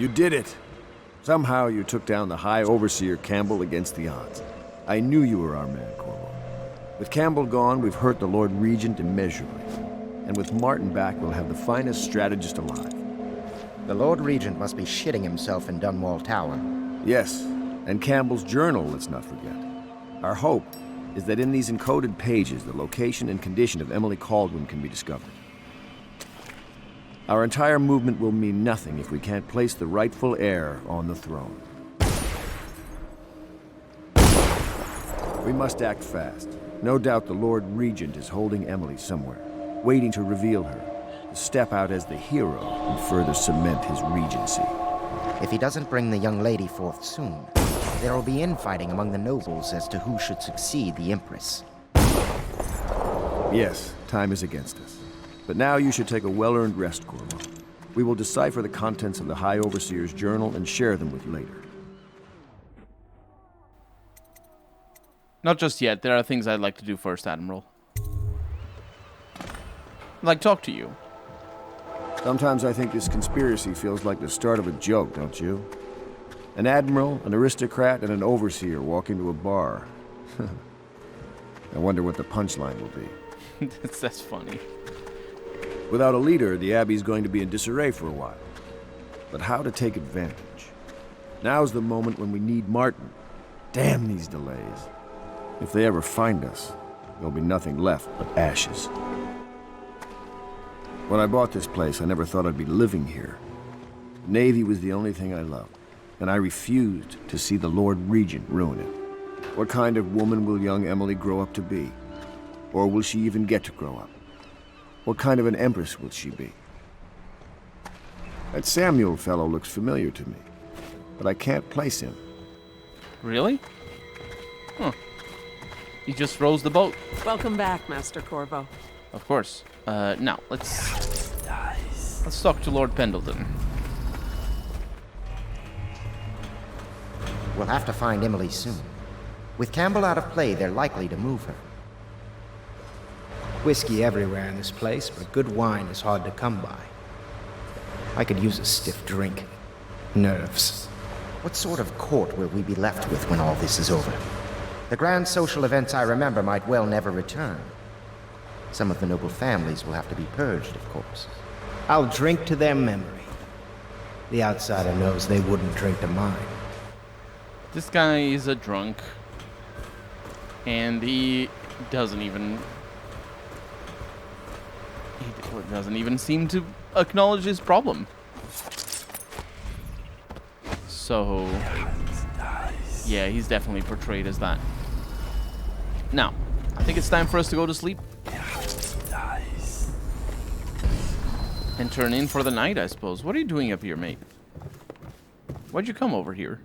You did it! Somehow you took down the High Overseer Campbell against the odds. I knew you were our man, Corvo. With Campbell gone, we've hurt the Lord Regent immeasurably. And with Martin back, we'll have the finest strategist alive. The Lord Regent must be shitting himself in Dunwall Tower. Yes, and Campbell's journal, let's not forget. Our hope is that in these encoded pages, the location and condition of Emily Kaldwin can be discovered. Our entire movement will mean nothing if we can't place the rightful heir on the throne. We must act fast. No doubt the Lord Regent is holding Emily somewhere, waiting to reveal her, to step out as the hero and further cement his regency. If he doesn't bring the young lady forth soon, there will be infighting among the nobles as to who should succeed the Empress. Yes, time is against us. But now you should take a well-earned rest, Corvo. We will decipher the contents of the High Overseer's journal and share them with you later. Not just yet. There are things I'd like to do first, Admiral. Like talk to you. Sometimes I think this conspiracy feels like the start of a joke, don't you? An admiral, an aristocrat, and an overseer walk into a bar. I wonder what the punchline will be. That's funny. Without a leader, the Abbey's going to be in disarray for a while. But how to take advantage? Now's the moment when we need Martin. Damn these delays. If they ever find us, there'll be nothing left but ashes. When I bought this place, I never thought I'd be living here. The Navy was the only thing I loved, and I refused to see the Lord Regent ruin it. What kind of woman will young Emily grow up to be? Or will she even get to grow up? What kind of an empress will she be? That Samuel fellow looks familiar to me, but I can't place him. Really? Huh. He just rows the boat. Welcome back, Master Corvo. Of course. Now, let's talk to Lord Pendleton. We'll have to find Emily soon. With Campbell out of play, they're likely to move her. Whiskey everywhere in this place, but good wine is hard to come by. I could use a stiff drink. Nerves. What sort of court will we be left with when all this is over? The grand social events I remember might well never return. Some of the noble families will have to be purged, of course. I'll drink to their memory. The outsider knows they wouldn't drink to mine. This guy is a drunk. And he doesn't even seem to acknowledge his problem. So, yeah, he's definitely portrayed as that. Now, I think it's time for us to go to sleep. And turn in for the night, I suppose. What are you doing up here, mate? Why'd you come over here?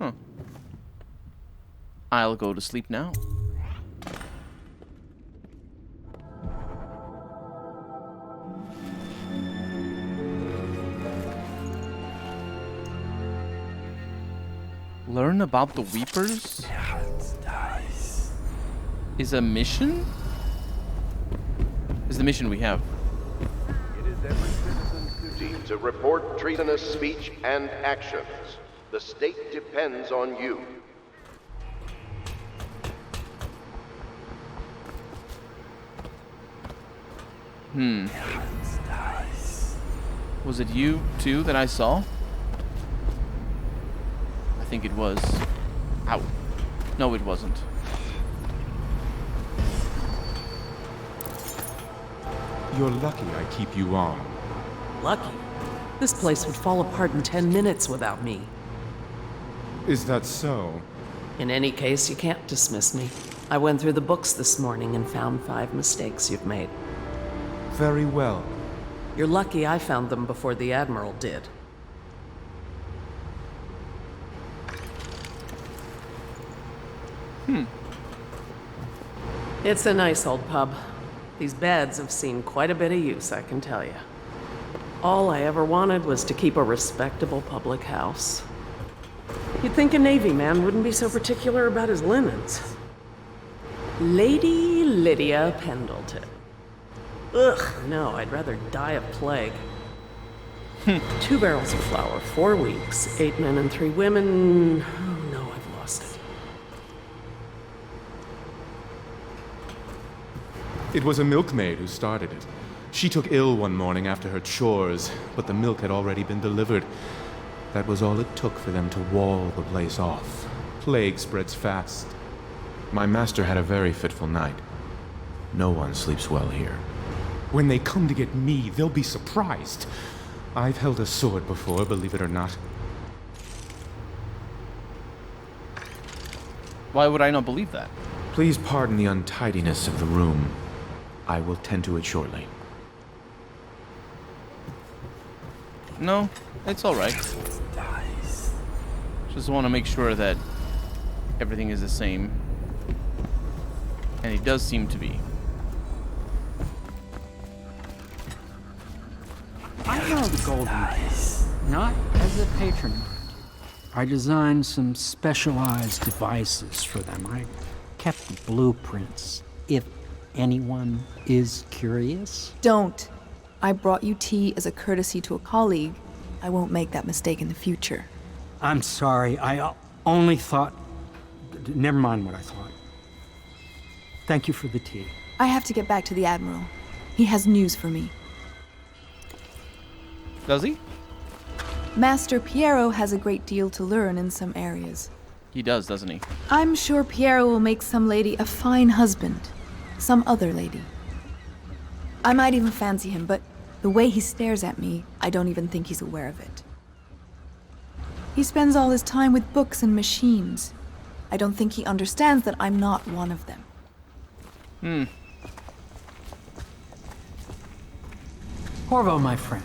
Huh. I'll go to sleep now. Learn about the Weepers? Is a mission? Is the mission we have. It is every citizen's duty to report treasonous speech and actions. The state depends on you. Was it you, too, that I saw? I think it was. Ow. No, it wasn't. You're lucky I keep you on. Lucky. This place would fall apart in 10 minutes without me. Is that so? In any case, you can't dismiss me. I went through the books this morning and found 5 mistakes you've made. Very well. You're lucky I found them before the Admiral did. It's a nice old pub. These beds have seen quite a bit of use, I can tell you. All I ever wanted was to keep a respectable public house. You'd think a Navy man wouldn't be so particular about his linens. Lady Lydia Pendleton. Ugh, no, I'd rather die of plague. 2 barrels of flour, 4 weeks, 8 men and 3 women. Oh no, I've lost it. It was a milkmaid who started it. She took ill one morning after her chores, but the milk had already been delivered. That was all it took for them to wall the place off. Plague spreads fast. My master had a very fitful night. No one sleeps well here. When they come to get me, they'll be surprised. I've held a sword before, believe it or not. Why would I not believe that? Please pardon the untidiness of the room. I will tend to it shortly. No, it's alright. Just want to make sure that everything is the same. And it does seem to be. I held golden keys, not as a patron. I designed some specialized devices for them. I kept the blueprints, if anyone is curious. Don't. I brought you tea as a courtesy to a colleague. I won't make that mistake in the future. I'm sorry, I only thought... Never mind what I thought. Thank you for the tea. I have to get back to the Admiral. He has news for me. Does he? Master Piero has a great deal to learn in some areas. He does, doesn't he? I'm sure Piero will make some lady a fine husband. Some other lady. I might even fancy him, but the way he stares at me, I don't even think he's aware of it. He spends all his time with books and machines. I don't think he understands that I'm not one of them. Corvo, my friend,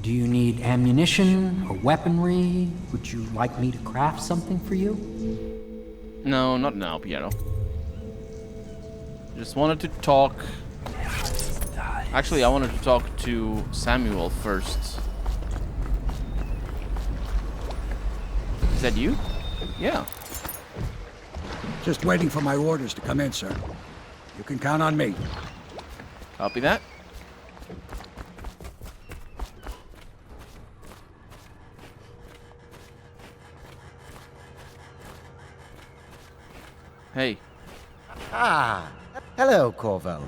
do you need ammunition or weaponry? Would you like me to craft something for you? No, not now, Piero. Just wanted to talk. Actually, I wanted to talk to Samuel first. Is that you? Yeah. Just waiting for my orders to come in, sir. You can count on me. Copy that. Hey. Ah, hello, Corvo.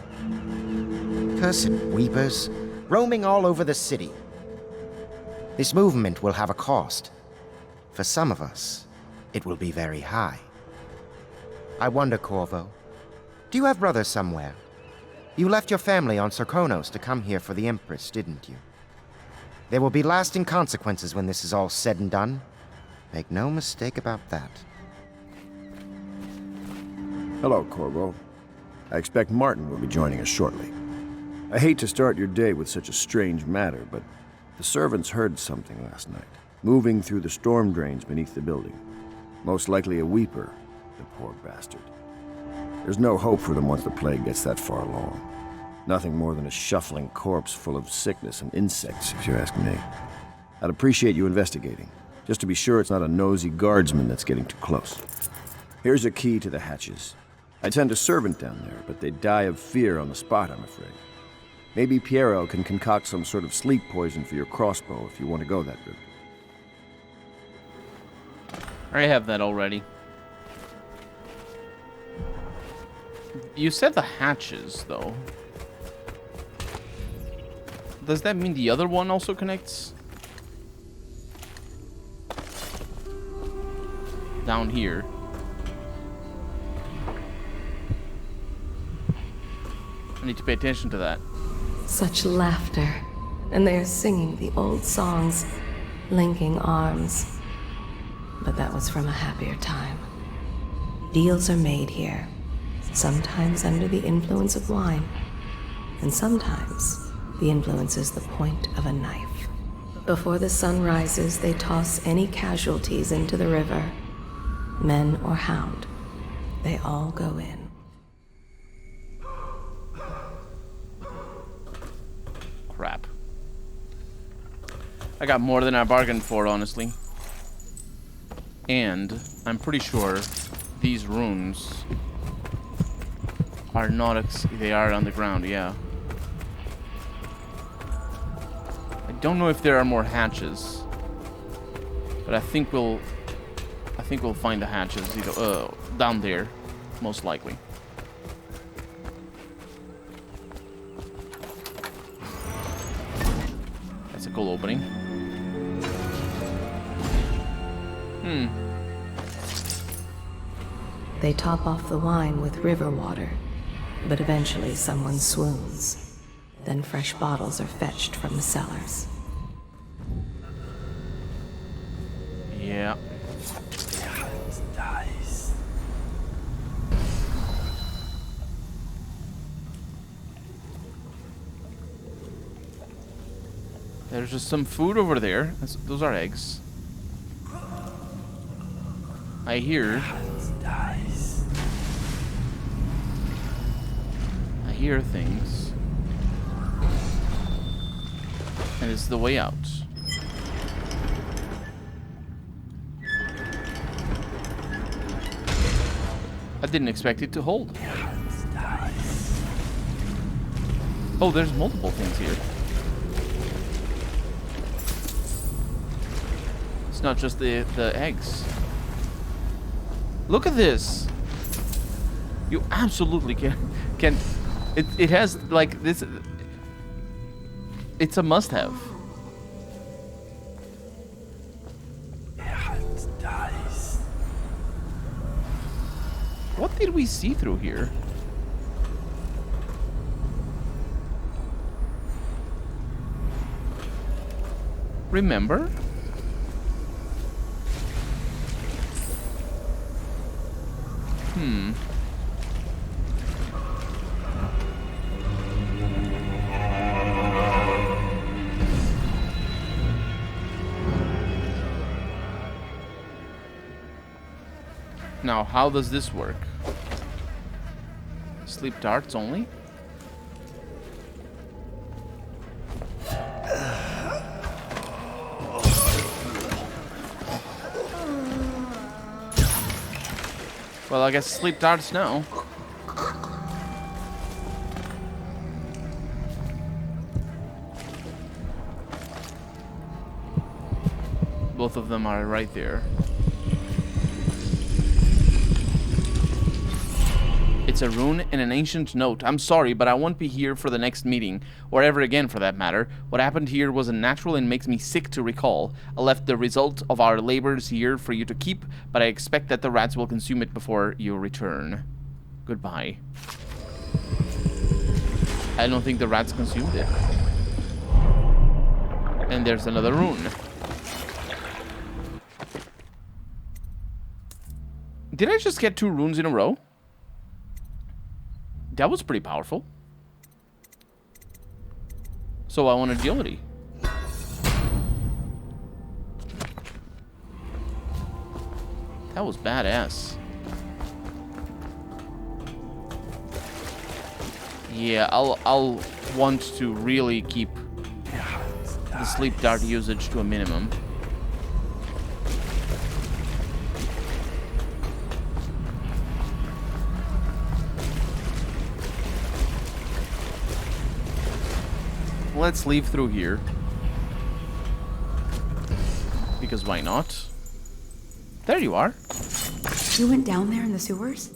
Cursed weepers, roaming all over the city. This movement will have a cost. For some of us, it will be very high. I wonder, Corvo, do you have brothers somewhere? You left your family on Sarkonos to come here for the Empress, didn't you? There will be lasting consequences when this is all said and done. Make no mistake about that. Hello, Corvo. I expect Martin will be joining us shortly. I hate to start your day with such a strange matter, but the servants heard something last night, moving through the storm drains beneath the building. Most likely a weeper, the poor bastard. There's no hope for them once the plague gets that far along. Nothing more than a shuffling corpse full of sickness and insects, if you ask me. I'd appreciate you investigating, just to be sure it's not a nosy guardsman that's getting too close. Here's a key to the hatches. I'd send a servant down there, but they'd die of fear on the spot, I'm afraid. Maybe Piero can concoct some sort of sleep poison for your crossbow if you want to go that route. I have that already. You said the hatches, though. Does that mean the other one also connects? Down here. I need to pay attention to that. Such laughter, and they are singing the old songs, linking arms. But that was from a happier time. Deals are made here, sometimes under the influence of wine, and sometimes the influence is the point of a knife. Before the sun rises, they toss any casualties into the river, men or hound. They all go in. Crap. I got more than I bargained for, honestly. And I'm pretty sure these runes are not... they are on the ground, yeah. I don't know if there are more hatches, but I think we'll find the hatches either down there, most likely. That's a cool opening. They top off the wine with river water, but eventually someone swoons. Then fresh bottles are fetched from the cellars. Yeah. There's just some food over there. Those are eggs. I hear things. And it's the way out. I didn't expect it to hold. Oh, there's multiple things here. It's not just the eggs. Look at this. You absolutely can. It has like this. It's a must-have. What did we see through here? Remember? Now, how does this work? Sleep darts only? Well, I guess sleep darts now. Both of them are right there. It's a rune and an ancient note. I'm sorry, but I won't be here for the next meeting, or ever again for that matter. What happened here was unnatural and makes me sick to recall. I left the result of our labors here for you to keep, but I expect that the rats will consume it before you return. Goodbye. I don't think the rats consumed it. And there's another rune. Did I just get 2 runes in a row? That was pretty powerful. So I want agility. That was badass. Yeah, I'll want to really keep the sleep dart usage to a minimum. Let's leave through here. Because why not? There you are. You went down there in the sewers?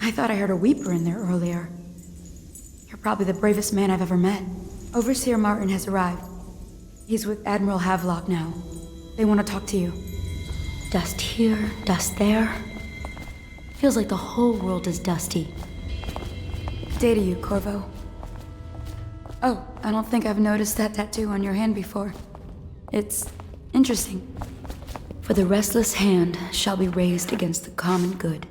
I thought I heard a weeper in there earlier. You're probably the bravest man I've ever met. Overseer Martin has arrived. He's with Admiral Havelock now. They want to talk to you. Dust here, dust there. Feels like the whole world is dusty. Day to you, Corvo. Oh, I don't think I've noticed that tattoo on your hand before. It's interesting. For the restless hand shall be raised against the common good.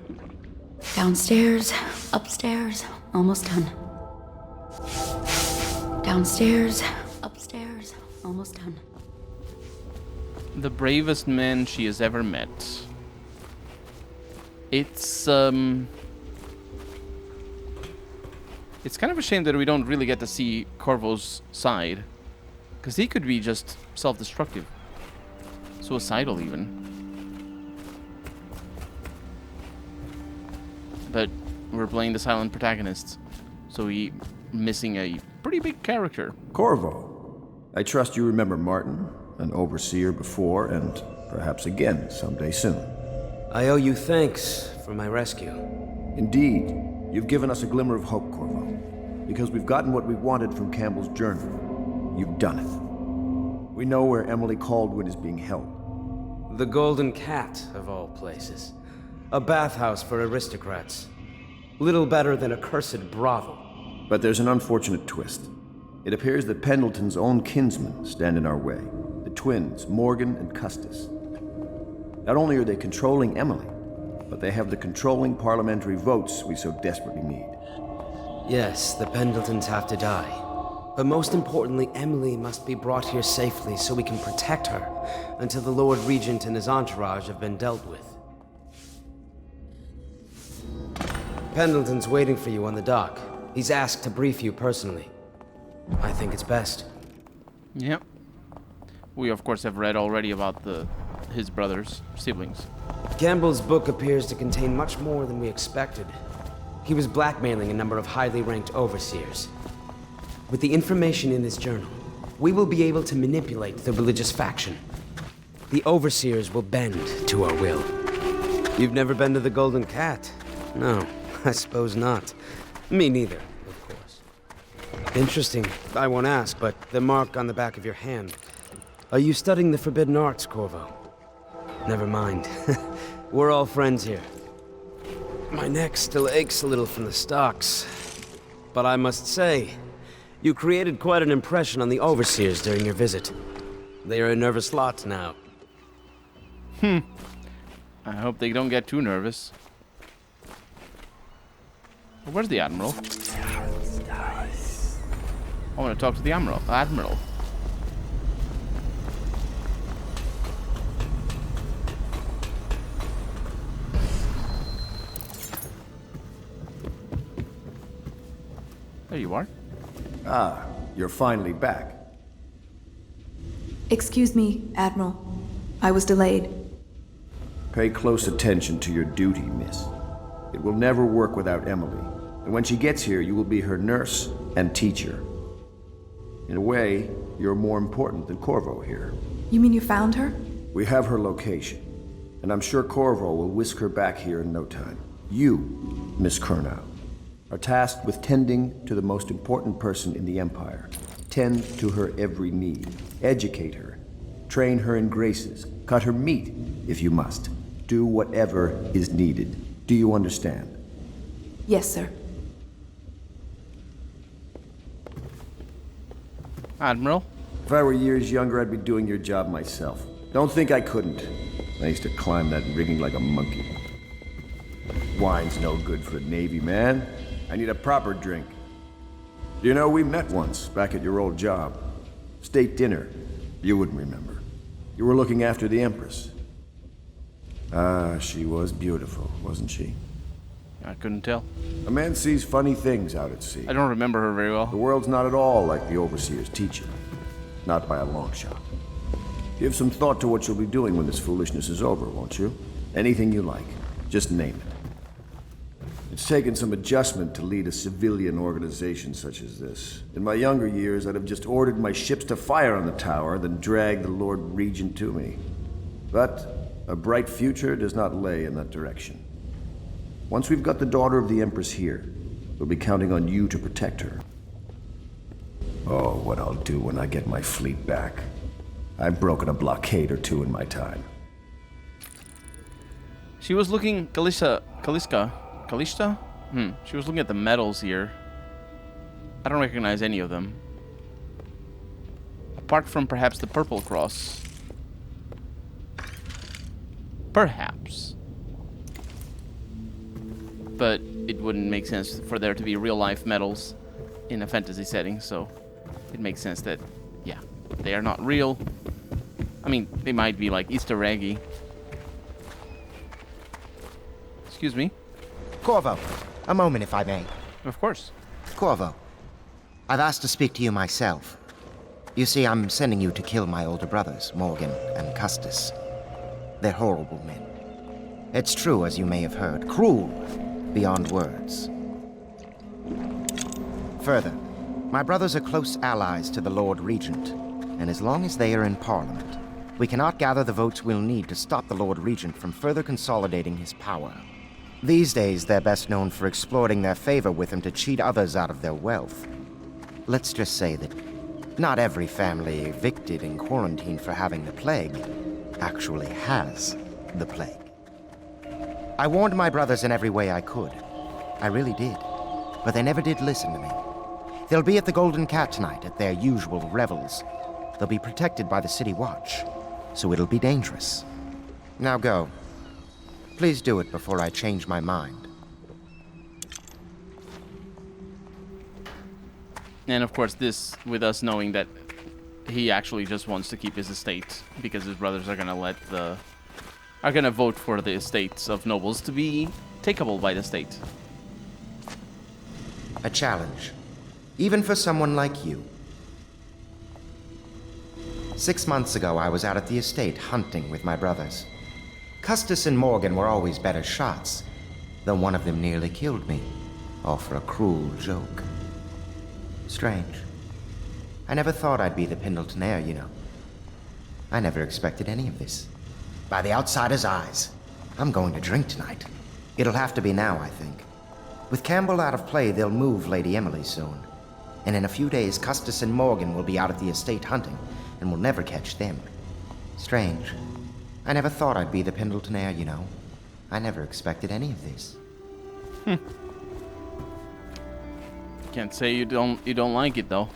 Downstairs, upstairs, almost done. Downstairs, upstairs, almost done. The bravest man she has ever met. It's kind of a shame that we don't really get to see Corvo's side. Because he could be just self-destructive. Suicidal, even. But we're playing the silent protagonist. So we're missing a pretty big character. Corvo, I trust you remember Martin, an overseer before, and perhaps again someday soon. I owe you thanks for my rescue. Indeed, you've given us a glimmer of hope, Corvo. Because we've gotten what we wanted from Campbell's journal. You've done it. We know where Emily Caldwin is being held. The Golden Cat, of all places. A bathhouse for aristocrats. Little better than a cursed brothel. But there's an unfortunate twist. It appears that Pendleton's own kinsmen stand in our way. The twins, Morgan and Custis. Not only are they controlling Emily, but they have the controlling parliamentary votes we so desperately need. Yes, the Pendletons have to die. But most importantly, Emily must be brought here safely so we can protect her until the Lord Regent and his entourage have been dealt with. Pendleton's waiting for you on the dock. He's asked to brief you personally. I think it's best. Yep. We of course have read already about his brothers, siblings. Campbell's book appears to contain much more than we expected. He was blackmailing a number of highly ranked overseers. With the information in this journal, we will be able to manipulate the religious faction. The overseers will bend to our will. You've never been to the Golden Cat? No, I suppose not. Me neither, of course. Interesting. I won't ask, but the mark on the back of your hand. Are you studying the forbidden arts, Corvo? Never mind. We're all friends here. My neck still aches a little from the stocks. But I must say, you created quite an impression on the overseers during your visit. They are a nervous lot now. I hope they don't get too nervous. Where's the Admiral? I want to talk to the Admiral. There you are. Ah, you're finally back. Excuse me, Admiral. I was delayed. Pay close attention to your duty, miss. It will never work without Emily. And when she gets here, you will be her nurse and teacher. In a way, you're more important than Corvo here. You mean you found her? We have her location. And I'm sure Corvo will whisk her back here in no time. You, Miss Kurnow, are tasked with tending to the most important person in the Empire. Tend to her every need. Educate her. Train her in graces. Cut her meat, if you must. Do whatever is needed. Do you understand? Yes, sir. Admiral? If I were years younger, I'd be doing your job myself. Don't think I couldn't. I used to climb that rigging like a monkey. Wine's no good for a Navy man. I need a proper drink. You know, we met once, back at your old job. State dinner. You wouldn't remember. You were looking after the Empress. Ah, she was beautiful, wasn't she? I couldn't tell. A man sees funny things out at sea. I don't remember her very well. The world's not at all like the Overseers teach it. Not by a long shot. Give some thought to what you'll be doing when this foolishness is over, won't you? Anything you like. Just name it. It's taken some adjustment to lead a civilian organization such as this. In my younger years, I'd have just ordered my ships to fire on the tower, then dragged the Lord Regent to me. But a bright future does not lay in that direction. Once we've got the daughter of the Empress here, we'll be counting on you to protect her. Oh, what I'll do when I get my fleet back. I've broken a blockade or two in my time. She was looking... Kalista? She was looking at the medals here. I don't recognize any of them. Apart from perhaps the Purple Cross. Perhaps. But it wouldn't make sense for there to be real-life medals in a fantasy setting, so it makes sense that, yeah, they are not real. I mean, they might be like Easter eggy. Excuse me? Corvo, a moment if I may. Of course. Corvo, I've asked to speak to you myself. You see, I'm sending you to kill my older brothers, Morgan and Custis. They're horrible men. It's true, as you may have heard, cruel beyond words. Further, my brothers are close allies to the Lord Regent. and as long as they are in Parliament, we cannot gather the votes we'll need to stop the Lord Regent from further consolidating his power. These days, they're best known for exploiting their favor with him to cheat others out of their wealth. Let's just say that not every family evicted and quarantined for having the plague actually has the plague. I warned my brothers in every way I could. I really did. But they never did listen to me. They'll be at the Golden Cat tonight at their usual revels. They'll be protected by the City Watch, so it'll be dangerous. Now go. Please do it before I change my mind. And of course, this with us knowing that he actually just wants to keep his estate because his brothers are gonna vote for the estates of nobles to be takeable by the state. A challenge, even for someone like you. 6 months ago, I was out at the estate hunting with my brothers. Custis and Morgan were always better shots, though one of them nearly killed me, all for a cruel joke. Strange. I never thought I'd be the Pendleton heir, you know. I never expected any of this. By the outsider's eyes, I'm going to drink tonight. It'll have to be now, I think. With Campbell out of play, they'll move Lady Emily soon. And in a few days, Custis and Morgan will be out at the estate hunting, and we'll never catch them. Strange. I never thought I'd be the Pendleton heir, you know. I never expected any of this. Can't say you don't like it though.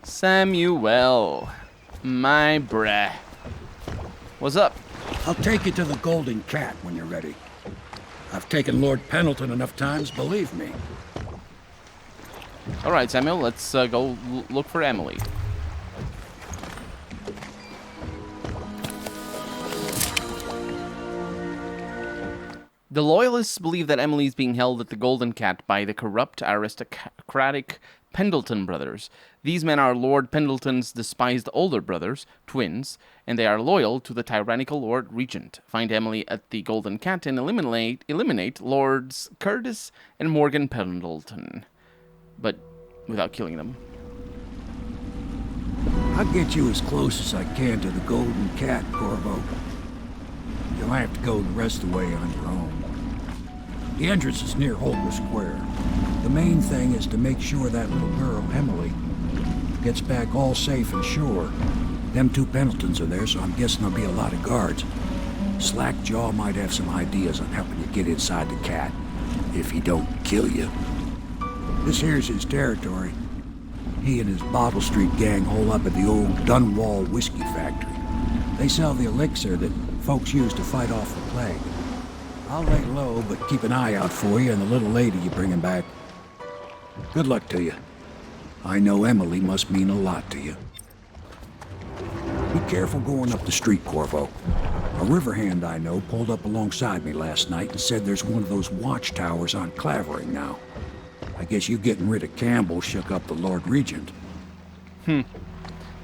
Samuel, my bruh. What's up? I'll take you to the Golden Cat when you're ready. I've taken Lord Pendleton enough times, believe me. All right, Samuel, let's go look for Emily. The Loyalists believe that Emily is being held at the Golden Cat by the corrupt aristocratic Pendleton brothers. These men are Lord Pendleton's despised older brothers, twins, and they are loyal to the tyrannical Lord Regent. Find Emily at the Golden Cat and eliminate Lords Curtis and Morgan Pendleton, but without killing them. I'll get you as close as I can to the Golden Cat, Corvo. You'll have to go the rest of the way on your own. The entrance is near Holger Square. The main thing is to make sure that little girl, Emily, gets back all safe and sure. Them two Pendletons are there, so I'm guessing there'll be a lot of guards. Slackjaw might have some ideas on helping you get inside the cat, if he don't kill you. This here's his territory. He and his Bottle Street gang hole up at the old Dunwall whiskey factory. They sell the elixir that folks use to fight off the plague. I'll lay low, but keep an eye out for you and the little lady you're bringing back. Good luck to you. I know Emily must mean a lot to you. Be careful going up the street, Corvo. A river hand I know pulled up alongside me last night and said there's one of those watchtowers on Clavering now. I guess you getting rid of Campbell shook up the Lord Regent.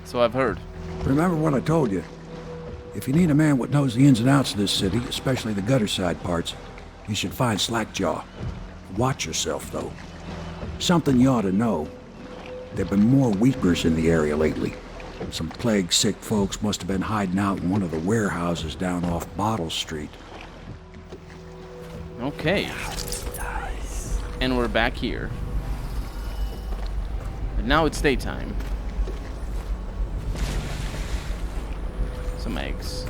So I've heard. Remember what I told you. If you need a man what knows the ins and outs of this city, especially the gutter side parts, you should find Slackjaw. Watch yourself, though. Something you ought to know. There've been more weepers in the area lately. Some plague-sick folks must have been hiding out in one of the warehouses down off Bottle Street. Okay. And we're back here. But now it's daytime. Some eggs.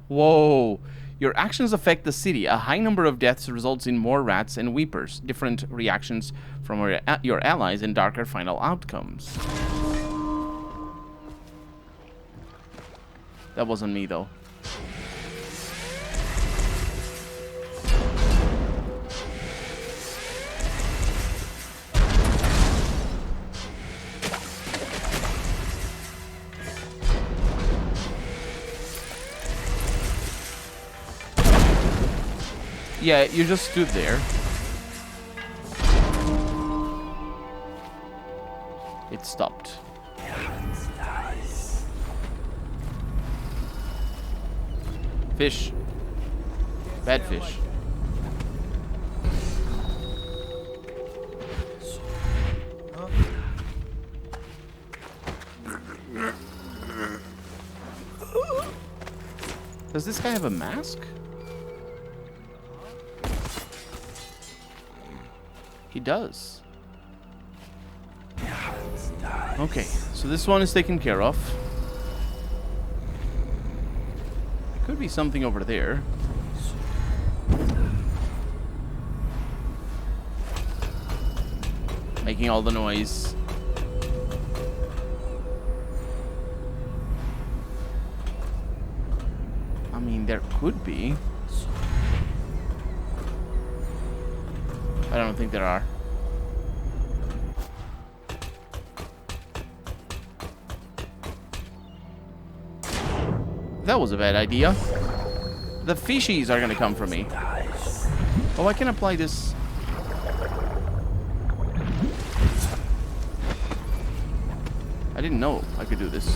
Whoa! Your actions affect the city. A high number of deaths results in more rats and weepers. Different reactions from your allies and darker final outcomes. That wasn't me, though. Yeah, you just stood there. It stopped. Fish. Bad fish. Does this guy have a mask? He does. Okay, so this one is taken care of. There could be something over there. Making all the noise. I mean, there could be. I don't think there are. That was a bad idea. The fishies are gonna come for me. Oh, I can apply this. I didn't know I could do this.